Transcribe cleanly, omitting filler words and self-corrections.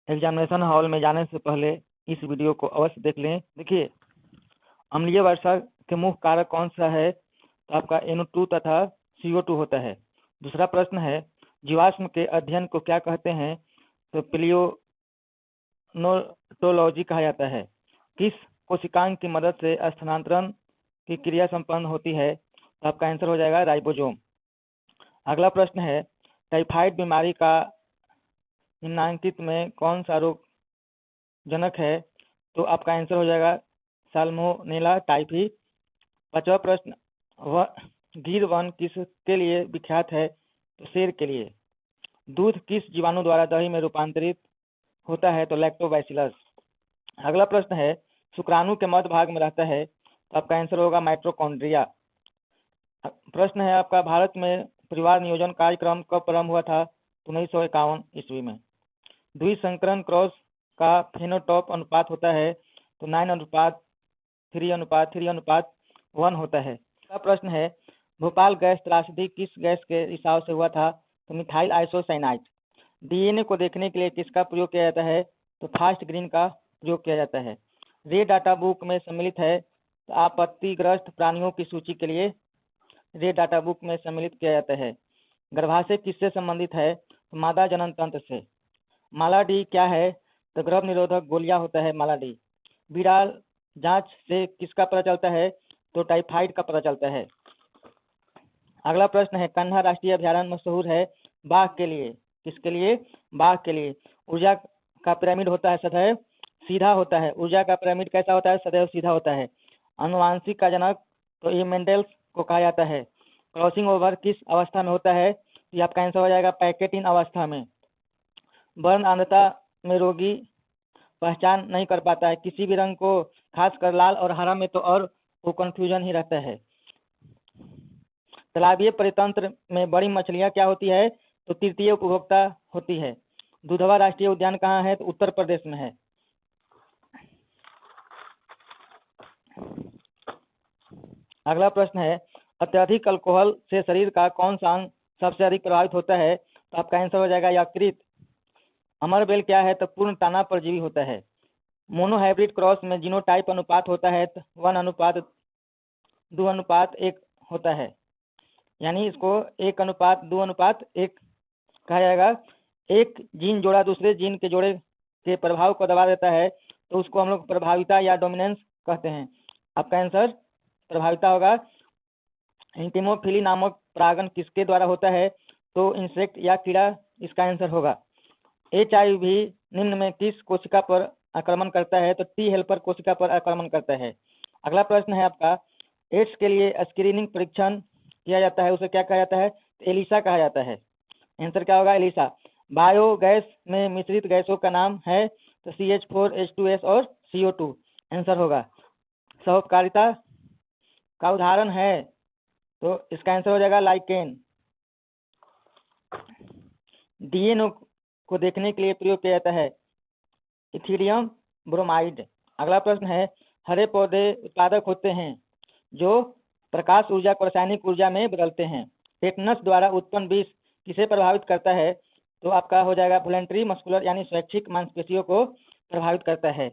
Examination hall में जाने से पहले इस वीडियो को अवश्य देख लें। देखिए, अम्लीय वर्षा के मुख्य कारक कौन सा है? तो आपका NO2 तथा CO2 होता है। दूसरा प्रश्न है, जीवाश्म के अध्ययन को क्या कहते हैं? तो पैलियोनटोलॉजी कहा जाता है। किस कोशिकांग की मदद से स्थानांतरण की क्रिया संपन्न होती है? तो आपका आंसर हो जाएगा राइबोसोम। अगला प्रश्न है, टाइफाइड बीमारी का निम्नलिखित में कौन सा रोग जनक है? तो आपका आंसर हो जाएगा साल्मोनेला टाइफी। पांचवा प्रश्न, वह गिर वन किसके लिए विख्यात है? तो शेर के लिए। दूध किस जीवाणु द्वारा दही में रूपांतरित होता है? तो लैक्टोबैसिलस। अगला प्रश्न है, शुक्राणु के मध्य भाग में रहता है। तो आपका आंसर होगा माइटोकॉन्ड्रिया। प्रश्न है आपका, भारत में परिवार नियोजन कार्यक्रम कब प्रारंभ हुआ था? तो 1951 ईस्वी में। द्विसंकरण क्रॉस का फेनोटाइप अनुपात होता है। तो 9:3:3:1 होता है। अगला प्रश्न है, भोपाल गैस त्रासदी किस गैस के रिसाव से हुआ था? तो मिथाइल आइसोसाइनाइड। DNA को देखने के लिए किसका प्रयोग किया जाता है? तो फास्ट ग्रीन का प्रयोग किया जाता है। रे डाटा बुक में सम्मिलित है। तो आपत्तिग्रस्त प्राणियों की सूची के लिए रे डाटा बुक में सम्मिलित किया जाता है। गर्भाशय किससे संबंधित है? तो मादा जनन तंत्र से। मालाडी क्या है? तो गर्भ निरोधक गोलियां होता है मालाडी। विराल जांच से किसका पता चलता है? तो टाइफाइड का पता चलता है। अगला प्रश्न है, कान्हा राष्ट्रीय अभयारण्य मशहूर है बाघ के लिए। किसके लिए? बाघ के लिए। ऊर्जा का पिरामिड होता है सदैव सीधा होता है। ऊर्जा का पिरामिड कैसा होता है? सदैव सीधा होता है। अनुवांशिक का जनक तो ये मेंडेल्स को कहा जाता है। क्रॉसिंग ओवर किस अवस्था में होता है? तो आपका आंसर हो जाएगा पैकेटिन अवस्था में। वर्ण आंद्रता में रोगी पहचान नहीं कर पाता है किसी भी रंग को, खासकर लाल और हरा में तो और वो कंफ्यूजन ही रहता है। तालाबीय परितंत्र में बड़ी मछलियां क्या होती है? तो तृतीय उपभोक्ता होती है। दुधवा राष्ट्रीय उद्यान कहाँ है? तो उत्तर प्रदेश में है। अगला प्रश्न है, अत्यधिक अल्कोहल से शरीर का कौन सा अंग सबसे अधिक प्रभावित होता है? तो आपका आंसर हो जाएगा यकृत। अमरबेल क्या है? तो पूर्ण ताना परजीवी होता है। मोनोहाइब्रिड क्रॉस में जीनोटाइप अनुपात होता है 1:2:1 होता है। यानी इसको 1:2:1 कहा जाएगा। एक जीन जोड़ा दूसरे जीन के जोड़े के प्रभाव को दबा देता है तो उसको हम लोग प्रभाविता या डोमिनेंस कहते हैं। आपका आंसर प्रभाविता होगा। एंटीमोफिली नामक परागण किसके द्वारा होता है? तो इंसेक्ट या कीड़ा इसका आंसर होगा। HIV निम्न में किस कोशिका पर आक्रमण करता है? तो टी हेल्पर कोशिका पर आक्रमण करता है। अगला प्रश्न है आपका, एड्स के लिए स्क्रीनिंग परीक्षण किया जाता है, उसे क्या कहा जाता है? तो एलिसा कहा जाता है। आंसर क्या होगा? एलिसा। बायोगैस में मिश्रित गैसों का नाम है? तो CH4H2S और CO2 आंसर होगा। सहोपकारिता का उदाहरण है? तो इसका आंसर हो जाएगा लाइकेन। DNA को देखने के लिए प्रयोग किया जाता है इथीरियम ब्रोमाइड। अगला प्रश्न है, हरे पौधे उत्पादक होते हैं जो प्रकाश ऊर्जा को रासायनिक ऊर्जा में बदलते हैं। टेटनस द्वारा उत्पन्न विष किसे प्रभावित करता है? तो आपका हो जाएगा वॉलंटरी मस्कुलर यानी स्वैच्छिक मांसपेशियों को प्रभावित करता है।